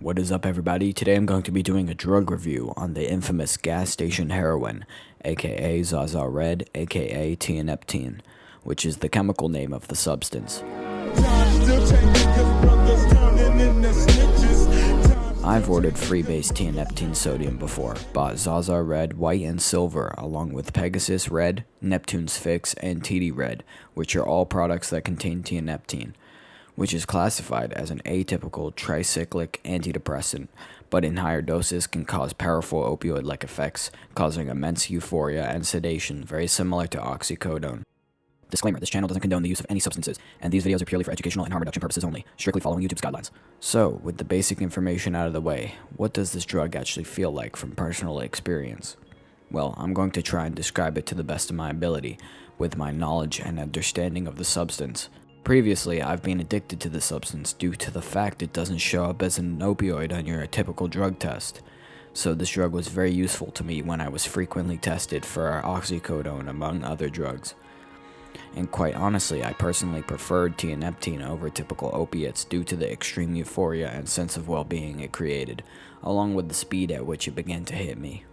What is up, everybody? Today I'm going to be doing a drug review on the infamous gas station heroin, aka Zaza Red, aka Tianeptine, which is the chemical name of the substance. I've ordered freebase Tianeptine sodium before, bought Zaza Red, White, and Silver, along with Pegasus Red, Neptune's Fix, and TD Red, which are all products that contain Tianeptine, which is classified as an atypical tricyclic antidepressant, but in higher doses can cause powerful opioid-like effects, causing immense euphoria and sedation, very similar to oxycodone. Disclaimer, this channel doesn't condone the use of any substances, and these videos are purely for educational and harm reduction purposes only, strictly following YouTube's guidelines. So, with the basic information out of the way, what does this drug actually feel like from personal experience? Well, I'm going to try and describe it to the best of my ability, with my knowledge and understanding of the substance. Previously, I've been addicted to the substance due to the fact it doesn't show up as an opioid on your typical drug test. So this drug was very useful to me when I was frequently tested for oxycodone among other drugs. And quite honestly, I personally preferred tianeptine over typical opiates due to the extreme euphoria and sense of well-being it created, along with the speed at which it began to hit me.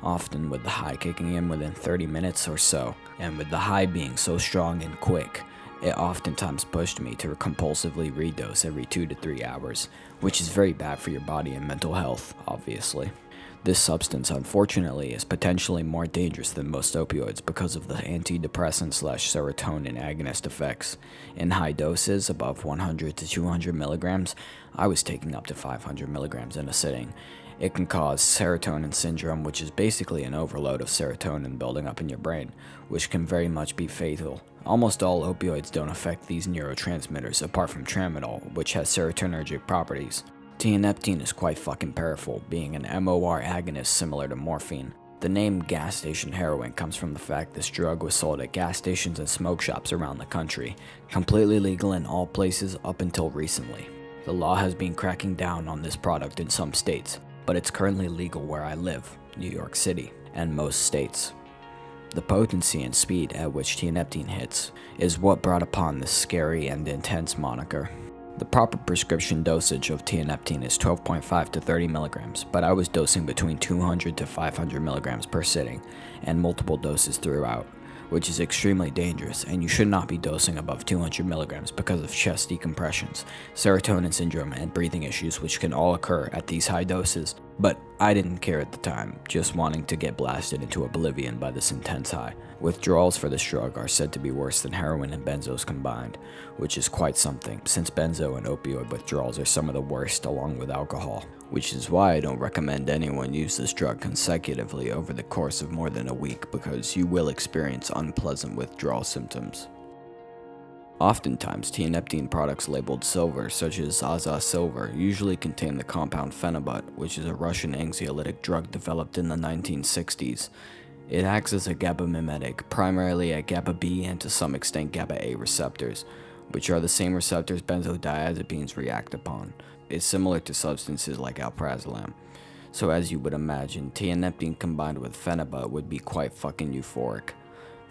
Often with the high kicking in within 30 minutes or so, and with the high being so strong and quick, it oftentimes pushed me to compulsively redose every 2 to 3 hours, which is very bad for your body and mental health, obviously. This substance, unfortunately, is potentially more dangerous than most opioids because of the antidepressant/serotonin agonist effects. In high doses, above 100 to 200 milligrams, I was taking up to 500 milligrams in a sitting. It can cause serotonin syndrome, which is basically an overload of serotonin building up in your brain, which can very much be fatal. Almost all opioids don't affect these neurotransmitters, apart from tramadol, which has serotonergic properties. Tianeptine is quite fucking powerful, being an MOR agonist similar to morphine. The name gas station heroin comes from the fact this drug was sold at gas stations and smoke shops around the country, completely legal in all places up until recently. The law has been cracking down on this product in some states, but it's currently legal where I live, New York City, and most states. The potency and speed at which tianeptine hits is what brought upon this scary and intense moniker. The proper prescription dosage of tianeptine is 12.5 to 30 milligrams, but I was dosing between 200 to 500 milligrams per sitting, and multiple doses throughout, which is extremely dangerous, and you should not be dosing above 200 milligrams because of chest decompressions, serotonin syndrome, and breathing issues, which can all occur at these high doses. But I didn't care at the time, just wanting to get blasted into oblivion by this intense high. Withdrawals for this drug are said to be worse than heroin and benzos combined, which is quite something, since benzo and opioid withdrawals are some of the worst along with alcohol, which is why I don't recommend anyone use this drug consecutively over the course of more than a week, because you will experience unpleasant withdrawal symptoms. Oftentimes, tianeptine products labeled silver, such as Zaza Silver, usually contain the compound phenibut, which is a Russian anxiolytic drug developed in the 1960s. It acts as a GABA mimetic, primarily at GABA B and to some extent GABA A receptors, which are the same receptors benzodiazepines react upon. It's similar to substances like alprazolam. So as you would imagine, tianeptine combined with phenibut would be quite fucking euphoric.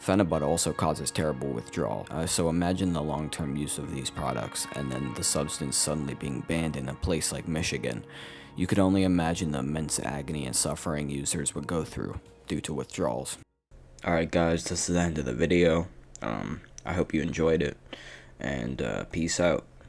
Phenibut also causes terrible withdrawal, so imagine the long-term use of these products, and then the substance suddenly being banned in a place like Michigan. You could only imagine the immense agony and suffering users would go through due to withdrawals. Alright guys, this is the end of the video. I hope you enjoyed it, and peace out.